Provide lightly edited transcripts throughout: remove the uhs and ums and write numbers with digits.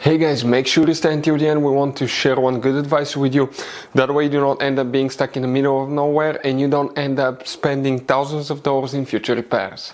Hey guys, make sure to stay until the end. We want to share one good advice with you. That way you do not end up being stuck in the middle of nowhere and you don't end up spending thousands of dollars in future repairs.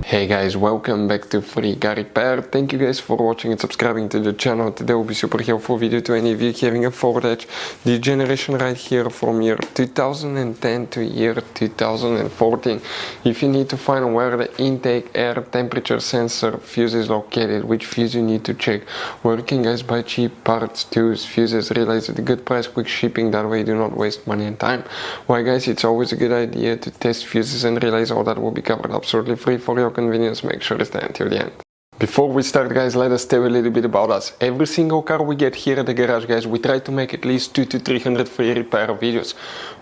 Hey guys, welcome back to Free Car Repair. Thank you guys for watching and subscribing to the channel. Today will be super helpful video to any of you having a Ford Edge. The generation right here from year 2010 to year 2014. If you need to find where the intake air temperature sensor fuse is located, which fuse you need to check, where you can guys buy cheap parts, tools, fuses, relays at a good price, quick shipping, that way you do not waste money and time. Why guys, it's always a good idea to test fuses and relays. All that will be covered absolutely free for your convenience. Make sure to stay until the end. Before we start guys, let us tell you a little bit about us. Every single car we get here at the garage guys, we try to make at least 200 to 300 free repair videos.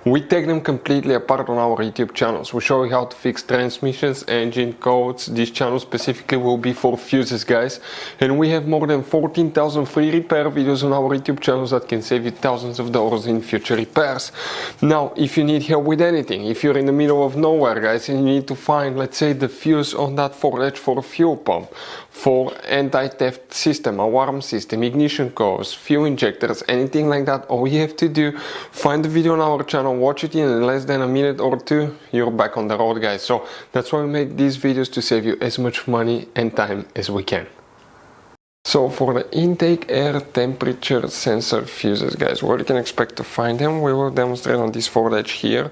We take them completely apart on our YouTube channels. We show you how to fix transmissions, engine codes. This channel specifically will be for fuses guys. And we have more than 14,000 free repair videos on our YouTube channels that can save you thousands of dollars in future repairs. Now, if you need help with anything, if you're in the middle of nowhere guys and you need to find, let's say, the fuse on that Ford Edge for a fuel pump, for anti-theft system, alarm system, ignition codes, fuel injectors, anything like that, all you have to do, find the video on our channel, watch it in less than a minute or two, you're back on the road guys. So that's why we make these videos, to save you as much money and time as we can. So for the intake air temperature sensor fuses guys, where you can expect to find them, we will demonstrate on this Ford Edge here.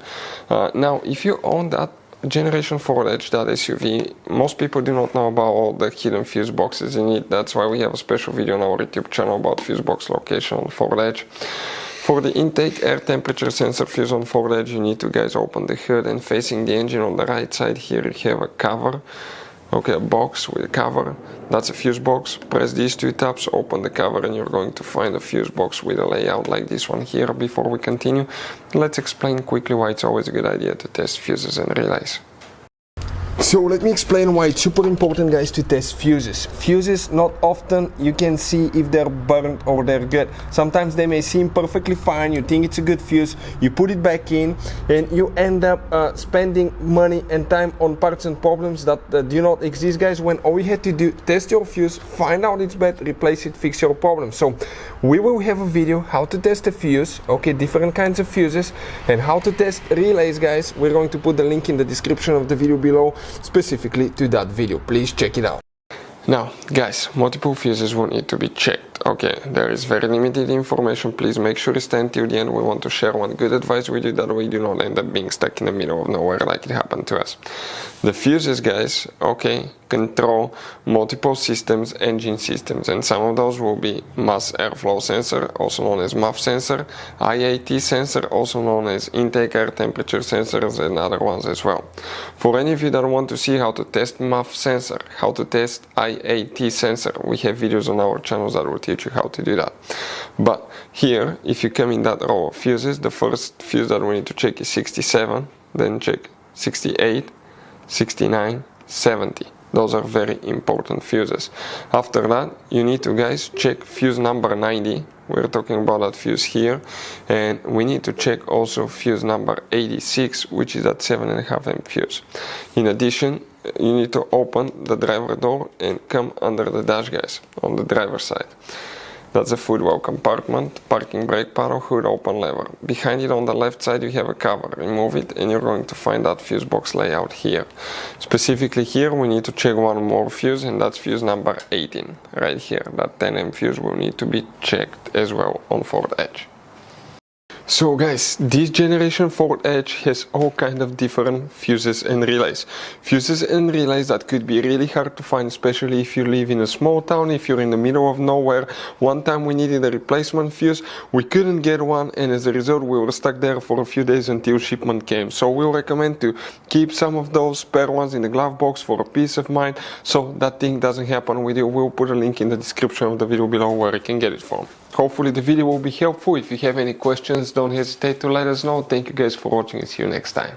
Now if you own that generation Ford Edge, that SUV, most people do not know about all the hidden fuse boxes in it. That's why we have a special video on our YouTube channel about fuse box location on Ford Edge. For the intake air temperature sensor fuse on Ford Edge, you need to guys open the hood, and facing the engine on the right side here you have a cover. Okay, a box with a cover, that's a fuse box. Press these two tabs, open the cover, and you're going to find a fuse box with a layout like this one here. Before we continue, let's explain quickly why it's always a good idea to test fuses and relays. So let me explain why it's super important guys to test fuses. Fuses, not often you can see if they're burnt or they're good. Sometimes they may seem perfectly fine, you think it's a good fuse, you put it back in and you end up spending money and time on parts and problems that do not exist guys, when all you had to do, test your fuse, find out it's bad, replace it, fix your problem. So we will have a video how to test a fuse, okay, different kinds of fuses, and how to test relays guys. We're going to put the link in the description of the video below specifically to that video. Please check it out. Now guys, multiple fuses will need to be checked. Okay, there is very limited information. Please make sure to stay until the end. We want to share one good advice with you, that way you do not end up being stuck in the middle of nowhere like it happened to us. The fuses guys, okay, control multiple systems, engine systems, and some of those will be mass airflow sensor, also known as MAF sensor, IAT sensor, also known as intake air temperature sensors, and other ones as well. For any of you that want to see how to test MAF sensor, how to test IAT sensor, we have videos on our channels that will teach you how to do that. But here, if you come in that row of fuses, the first fuse that we need to check is 67, then check 68, 69, 70. Those are very important fuses. After that, you need to guys check fuse number 90. We're talking about that fuse here. And we need to check also fuse number 86, which is that 7.5 amp fuse. In addition, you need to open the driver door and come under the dash guys, on the driver's side. That's a footwell compartment, parking brake panel, hood open lever. Behind it on the left side you have a cover. Remove it and you're going to find that fuse box layout here. Specifically here we need to check one more fuse, and that's fuse number 18 right here. That 10 amp fuse will need to be checked as well on Ford Edge. So guys, this generation Ford Edge has all kind of different fuses and relays. Fuses and relays that could be really hard to find, especially if you live in a small town, if you're in the middle of nowhere. One time we needed a replacement fuse, we couldn't get one, and as a result we were stuck there for a few days until shipment came. So we'll recommend to keep some of those spare ones in the glove box for a peace of mind, so that thing doesn't happen with you. We'll put a link in the description of the video below where you can get it from. Hopefully the video will be helpful. If you have any questions, don't hesitate to let us know. Thank you guys for watching and see you next time.